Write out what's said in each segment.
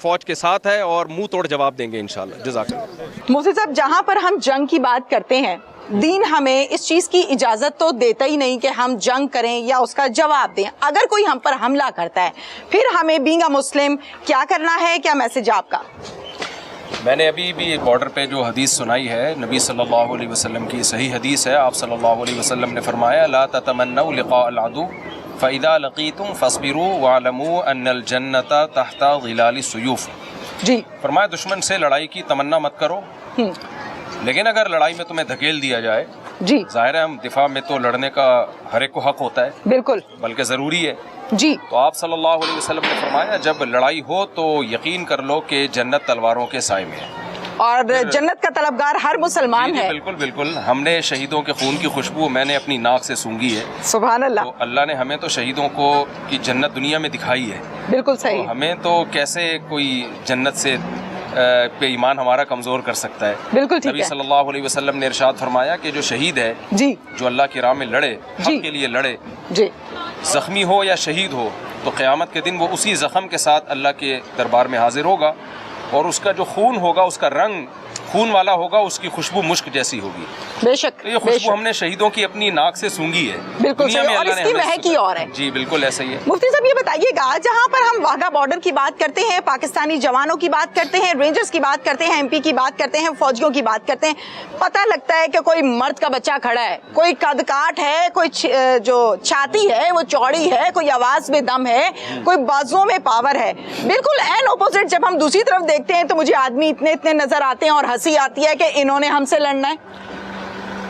فوج کے ساتھ ہے اور منہ توڑ جواب دیں گے انشاءاللہ. جزاک اللہ. مفتی صاحب جہاں پر ہم جنگ کی بات کرتے ہیں دین ہمیں اس چیز کی اجازت تو دیتا ہی نہیں کہ ہم جنگ کریں یا اس کا جواب دیں. اگر کوئی ہم پر حملہ کرتا ہے پھر ہمیں بینگ اے مسلم کیا کرنا ہے؟ کیا میسج آپ کا؟ میں نے ابھی بھی بارڈر پہ جو حدیث سنائی ہے نبی صلی اللہ علیہ وسلم کی صحیح حدیث ہے. آپ صلی اللہ علیہ وسلم نے فرمایا لا تتمنوا لقاء العدو فإذا لقيتم فاصبروا واعلموا ان الجنة تحت ظلال السيوف. جی فرمایا دشمن سے لڑائی کی تمنا مت کرو، لیکن اگر لڑائی میں تمہیں دھکیل دیا جائے، جی ظاہر ہے ہم دفاع میں تو لڑنے کا ہر ایک کو حق ہوتا ہے، بالکل بلکہ ضروری ہے. جی تو آپ صلی اللہ علیہ وسلم نے فرمایا جب لڑائی ہو تو یقین کر لو کہ جنت تلواروں کے سائے میں ہے. اور جنت کا طلبگار ہر مسلمان جی ہے. بالکل بالکل. ہم نے شہیدوں کے خون کی خوشبو میں نے اپنی ناک سے سونگھی ہے. سبحان اللہ. تو اللہ نے ہمیں تو شہیدوں کو کی جنت دنیا میں دکھائی ہے. بالکل تو صحیح. ہمیں تو کیسے کوئی جنت سے پہ ایمان ہمارا کمزور کر سکتا ہے. بالکل ٹھیک نبی ہے. صلی اللہ علیہ وسلم نے ارشاد فرمایا کہ جو شہید ہے جی جو اللہ کی راہ میں لڑے، جی. حق کے لیے لڑے، جی زخمی ہو یا شہید ہو، تو قیامت کے دن وہ اسی زخم کے ساتھ اللہ کے دربار میں حاضر ہوگا اور اس کا جو خون ہوگا، اس کا رنگ خون والا ہوگا، اس کی خوشبو مشک جیسی ہوگی. بے شک تو یہ خوشبو ہم نے شہیدوں کی اپنی ناک سے سونگھی ہے. بالکل دنیا صحیح. میں اور اللہ اس نے کی ہمیں مہک ہی اور ہے. جی بالکل ایسا ہی ہے. مفتی صاحب یہ بتائیے گا جہاں پر ہم واگا بارڈر کی بات کرتے ہیں، پاکستانی جوانوں کی بات کرتے ہیں، رینجرز کی بات کرتے ہیں، ایم پی کی بات کرتے ہیں، فوجیوں کی بات کرتے ہیں، پتہ لگتا ہے کہ کوئی مرد کا بچہ کھڑا ہے، کوئی قد کاٹ ہے، کوئی جو چھاتی ہے وہ چوڑی ہے، کوئی آواز میں دم ہے، کوئی بازوں میں پاور ہے. بالکل این اپوزٹ جب ہم دوسری طرف دیکھتے ہیں تو مجھے آدمی اتنے نظر آتے ہیں اور ہنسی آتی ہے کہ انہوں نے ہم سے لڑنا ہے.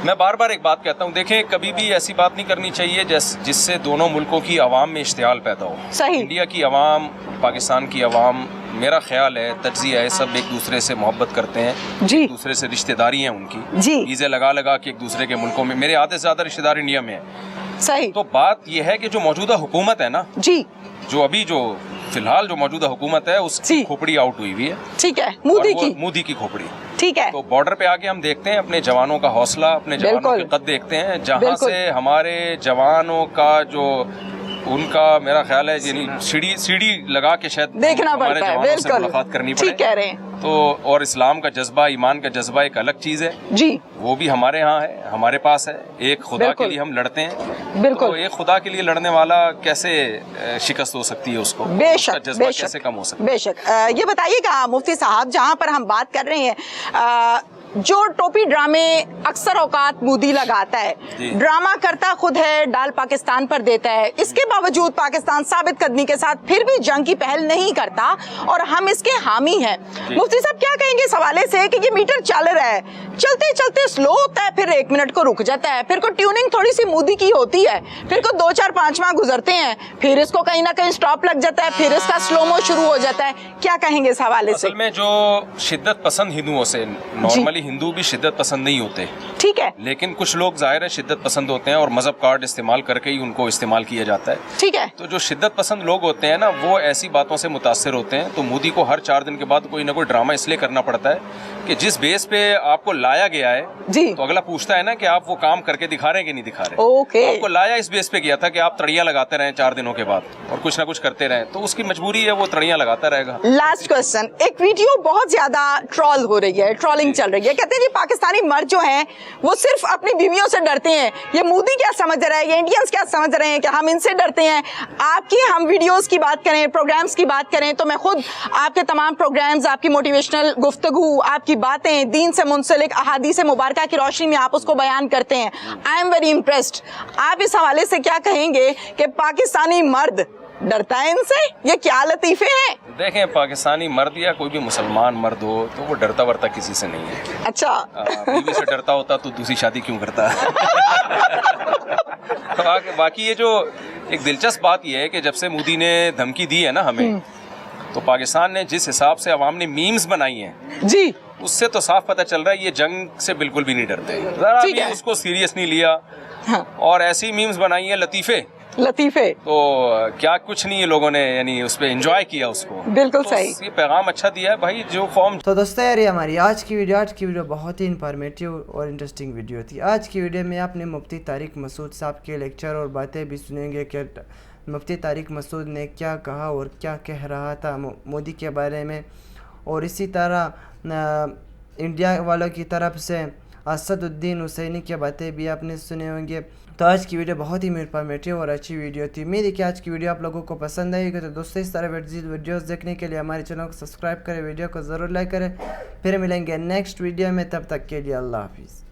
میں بار بار ایک بات کہتا ہوں، دیکھیں کبھی بھی ایسی بات نہیں کرنی چاہیے جس سے دونوں ملکوں کی عوام میں اشتعال پیدا ہو. صحیح. انڈیا کی عوام، پاکستان کی عوام، میرا خیال ہے تجزیہ ہے، سب ایک دوسرے سے محبت کرتے ہیں، جی. ایک دوسرے سے رشتہ داری ہیں ان کی، جی. ویزے لگا کے ایک دوسرے کے ملکوں میں. میرے آدھے سے زیادہ رشتہ دار انڈیا میں ہیں. صحیح. تو بات یہ ہے کہ جو موجودہ حکومت ہے نا، جی جو ابھی جو فی الحال جو موجودہ حکومت ہے اس کی جی. کھوپڑی آؤٹ ہوئی ہوئی ہے. ٹھیک ہے. مودی کی. مودی کی کھوپڑی. ٹھیک ہے. تو بارڈر پہ آگے ہم دیکھتے ہیں اپنے جوانوں کا حوصلہ، اپنے جوانوں کے قد دیکھتے ہیں، جہاں سے ہمارے جوانوں کا جو ان کا میرا خیال ہے یعنی سیڑھی لگا کے شاید دیکھنا ہمارے پڑتا ہے. جوانوں سے بالکل ملاقات کرنی پڑے. ٹھیک کہہ رہے ہیں. تو اور اسلام کا جذبہ، ایمان کا جذبہ ایک الگ چیز ہے، جی وہ بھی ہمارے ہاں ہے، ہمارے پاس ہے. ایک خدا کے لیے ہم لڑتے ہیں. بالکل. تو ایک خدا کے لیے لڑنے والا کیسے شکست ہو سکتی ہے اس کو؟ بے اس کا شک جذبہ بے کیسے شک کم ہو سکتا ہے؟ بے شک. یہ بتائیے گا مفتی صاحب جہاں پر ہم بات کر رہے ہیں جو ٹوپی ڈرامے اکثر اوقات مودی لگاتا ہے، ڈرامہ کرتا خود ہے، ڈال پاکستان پر دیتا ہے، اس کے باوجود پاکستان ثابت قدمی کے ساتھ پھر بھی جنگ کی پہل نہیں کرتا اور ہم اس کے حامی ہیں. مفتی صاحب کیا کہیں گے اس حوالے سے کہ یہ میٹر چل رہا ہے، چلتے چلتے سلو ہوتا ہے، پھر 1 منٹ کو رک جاتا ہے، پھر کوئی ٹیوننگ تھوڑی سی مودی کی ہوتی ہے، پھر کوئی 2 4 5 ماہ گزرتے ہیں، پھر اس کو کہیں نہ کہیں سٹاپ لگ جاتا ہے، پھر اس کا سلومو شروع ہو جاتا ہے. کیا کہیں گے اس حوالے سے؟ اصل میں جو شدت پسند ہندوؤں سے، نارملی ہندو بھی شدت پسند نہیں ہوتے، ٹھیک ہے، لیکن کچھ لوگ ظاہر ہے شدت پسند ہوتے ہیں اور مذہب کارڈ استعمال کر کے ہی ان کو استعمال کیا جاتا ہے. ٹھیک ہے. تو جو شدت پسند لوگ ہوتے ہیں نا وہ ایسی باتوں سے متاثر ہوتے ہیں. تو مودی کو ہر 4 دن کے بعد کوئی نہ کوئی ڈرامہ اس لیے کرنا پڑتا ہے کہ جس بیس پہ آپ کو لایا گیا ہے جی تو اگلا پوچھتا ہے نا کہ آپ وہ کام کر کے دکھا رہے ہیں کہ نہیں دکھا رہے. اوکے. آپ کو لایا اس بیس پہ کیا تھا کہ آپ تڑیاں لگاتے رہیں 4 دنوں کے بعد اور کچھ نہ کچھ کرتے رہیں، تو اس کی مجبوری ہے، وہ تڑیاں لگاتا رہے گا. لاسٹ کوسچن، ایک ویڈیو بہت زیادہ ٹرول ہو رہی ہے، ٹرولنگ چل رہی ہے، کہتے ہیں جی پاکستانی مرد جو ہیں وہ صرف اپنی بیویوں سے ڈرتے ہیں. یہ مودی کیا سمجھ رہا ہے، یہ انڈینز کیا سمجھ رہے ہیں کہ ہم ان سے ڈرتے ہیں؟ آپ کی ہم ویڈیوز کی بات کریں، پروگرامز کی بات کریں تو میں خود آپ کے تمام پروگرامز، آپ کی موٹیویشنل گفتگو، آپ کی باتیں، دین سے منسلک احادیث مبارکہ کی روشنی میں آپ اس کو بیان کرتے ہیں. I am very impressed. آپ اس حوالے سے کیا کہیں گے کہ پاکستانی مرد ڈرتا ہے ان سے؟ یہ کیا لطیفے ہیں؟ دیکھیں پاکستانی مرد یا کوئی بھی مسلمان مرد ہو تو وہ ڈرتا ورتا کسی سے نہیں ہے. اچھا. بیوی سے ڈرتا ہوتا تو دوسری شادی کیوں کرتا؟ باقی یہ جو ایک دلچسپ بات یہ ہے کہ جب سے مودی نے دھمکی دی ہے نا ہمیں، تو پاکستان نے جس حساب سے عوام نے میمز بنائی ہیں جی اس سے تو صاف پتہ چل رہا ہے یہ جنگ سے بالکل بھی نہیں ڈرتے، ذرا بھی اس کو سیریس نہیں لیا اور ایسی میمز بنائی ہیں لطیفے تو کیا کچھ نہیں ہے، لوگوں نے یعنی اس پہ انجوائے کیا اس کو. بالکل صحیح. یہ پیغام اچھا دیا ہے بھائی جو قوم. تو دوستو یار یہ ہماری آج کی ویڈیو بہت ہی انفارمیٹیو اور انٹرسٹنگ ویڈیو تھی. آج کی ویڈیو میں آپ نے مفتی طارق مسعود صاحب کے لیکچر اور باتیں بھی سنیں گے کہ مفتی طارق مسعود نے کیا کہا اور کیا کہہ رہا تھا مودی کے بارے میں، اور اسی طرح انڈیا والوں کی طرف سے اسد الدین حسینی کی باتیں بھی آپ نے سنے ہوں گے۔ تو آج کی ویڈیو بہت ہی انفارمیٹیو اور اچھی ویڈیو تھی۔ امید ہے کہ آج کی ویڈیو آپ لوگوں کو پسند آئے گی، تو دوستوں اس طرح ویڈیوز دیکھنے کے لیے ہمارے چینل کو سبسکرائب کریں، ویڈیو کو ضرور لائک کریں۔ پھر ملیں گے نیکسٹ ویڈیو میں، تب تک کے لیے اللہ حافظ۔